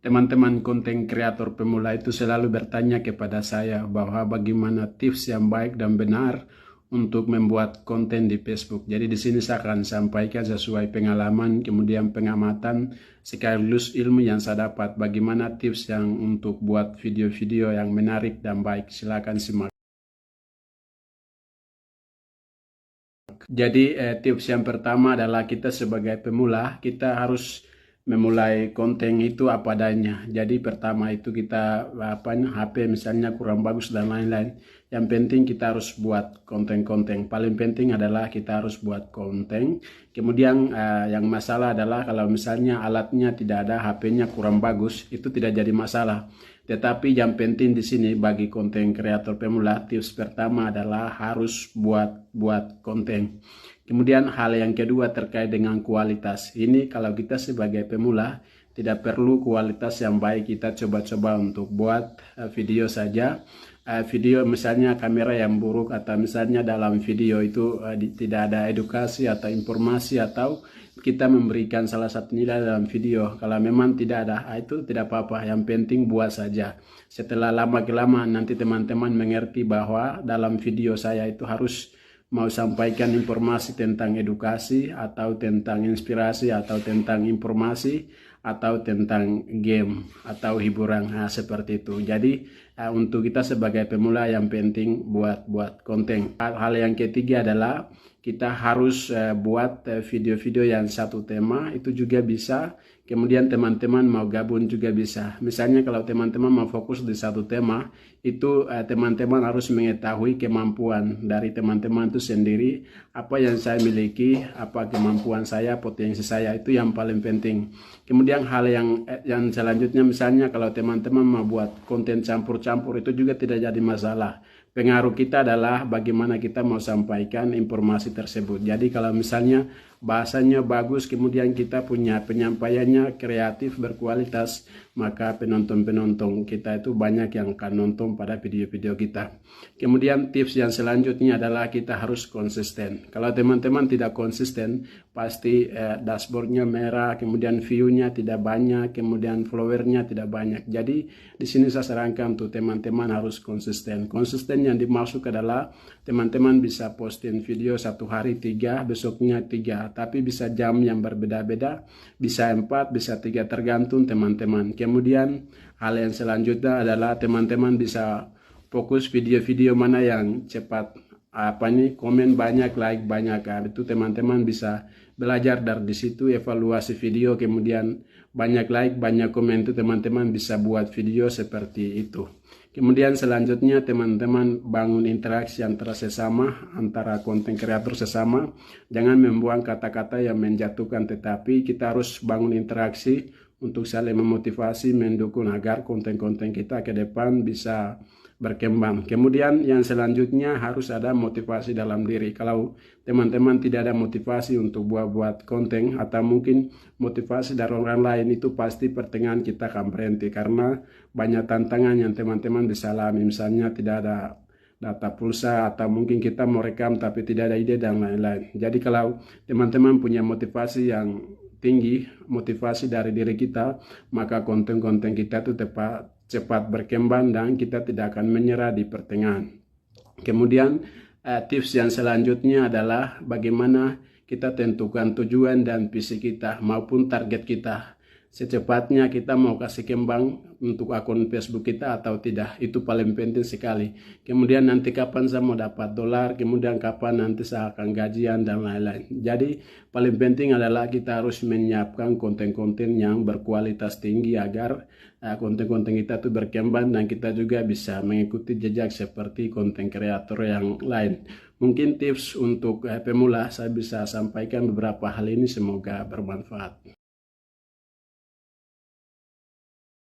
Teman-teman konten kreator pemula itu selalu bertanya kepada saya bahwa bagaimana tips yang baik dan benar untuk membuat konten di Facebook. Jadi di sini saya akan sampaikan sesuai pengalaman, kemudian pengamatan, sekaligus ilmu yang saya dapat. Bagaimana tips yang untuk buat video-video yang menarik dan baik. Silakan simak. Jadi tips yang pertama adalah kita sebagai pemula, kita harus memulai konten itu apa adanya. Jadi pertama itu kita HP misalnya kurang bagus dan lain-lain. Yang penting kita harus buat konten-konten. Paling penting adalah kita harus buat konten. Kemudian yang masalah adalah kalau misalnya alatnya tidak ada, HP-nya kurang bagus, itu tidak jadi masalah. Tetapi yang penting di sini bagi konten kreator pemula, tips pertama adalah harus buat konten. Kemudian hal yang kedua terkait dengan kualitas. Ini kalau kita sebagai pemula tidak perlu kualitas yang baik, kita coba-coba untuk buat video saja. Video misalnya kamera yang buruk atau misalnya dalam video itu tidak ada edukasi atau informasi atau kita memberikan salah satu nilai dalam video. Kalau memang tidak ada, itu tidak apa-apa. Yang penting buat saja. Setelah lama-kelamaan nanti teman-teman mengerti bahwa dalam video saya itu harus mau sampaikan informasi tentang edukasi atau tentang inspirasi atau tentang informasi atau tentang game atau hiburan, seperti itu. Jadi untuk kita sebagai pemula yang penting buat konten. Hal yang ketiga adalah kita harus buat video-video yang satu tema, itu juga bisa. Kemudian teman-teman mau gabung juga bisa. Misalnya kalau teman-teman mau fokus di satu tema, itu teman-teman harus mengetahui kemampuan dari teman-teman itu sendiri, apa yang saya miliki, apa kemampuan saya, potensi saya, itu yang paling penting. Kemudian hal yang selanjutnya, misalnya kalau teman-teman mau buat konten campur-campur, itu juga tidak jadi masalah. Pengaruh kita adalah bagaimana kita mau sampaikan informasi tersebut. Jadi kalau misalnya bahasanya bagus, kemudian kita punya penyampaiannya kreatif, berkualitas, maka penonton-penonton kita itu banyak yang akan nonton pada video-video kita. Kemudian tips yang selanjutnya adalah kita harus konsisten. Kalau teman-teman tidak konsisten, pasti dashboardnya merah, kemudian view-nya tidak banyak, kemudian follower-nya tidak banyak. Jadi di sini saya sarankan untuk teman-teman harus konsisten. Konsisten yang dimaksud adalah teman-teman bisa posting video satu hari 3, besoknya 3, tapi bisa jam yang berbeda-beda, bisa 4, bisa 3, tergantung teman-teman. Kemudian hal yang selanjutnya adalah teman-teman bisa fokus video-video mana yang cepat komen banyak, like banyak. Itu teman-teman bisa belajar dari situ, evaluasi video, kemudian banyak like, banyak komen, itu teman-teman bisa buat video seperti itu. Kemudian selanjutnya teman-teman bangun interaksi antara sesama, antara konten kreator sesama. Jangan membuang kata-kata yang menjatuhkan, tetapi kita harus bangun interaksi untuk saling memotivasi, mendukung agar konten-konten kita ke depan bisa berkembang. Kemudian yang selanjutnya harus ada motivasi dalam diri. Kalau teman-teman tidak ada motivasi untuk buat konten atau mungkin motivasi dari orang lain, itu pasti pertengahan kita akan berhenti karena banyak tantangan yang teman-teman bisa alami. Misalnya tidak ada data pulsa atau mungkin kita mau rekam tapi tidak ada ide dan lain-lain. Jadi kalau teman-teman punya motivasi yang tinggi, motivasi dari diri kita, maka konten-konten kita itu cepat berkembang dan kita tidak akan menyerah di pertengahan. Kemudian tips yang selanjutnya adalah bagaimana kita tentukan tujuan dan visi kita maupun target kita. Secepatnya kita mau kasih kembang untuk akun Facebook kita atau tidak, itu paling penting sekali. Kemudian nanti kapan saya mau dapat dolar, kemudian kapan nanti saya akan gajian dan lain-lain. Jadi paling penting adalah kita harus menyiapkan konten-konten yang berkualitas tinggi agar konten-konten kita itu berkembang dan kita juga bisa mengikuti jejak seperti konten kreator yang lain. Mungkin tips untuk pemula saya bisa sampaikan beberapa hal ini, semoga bermanfaat.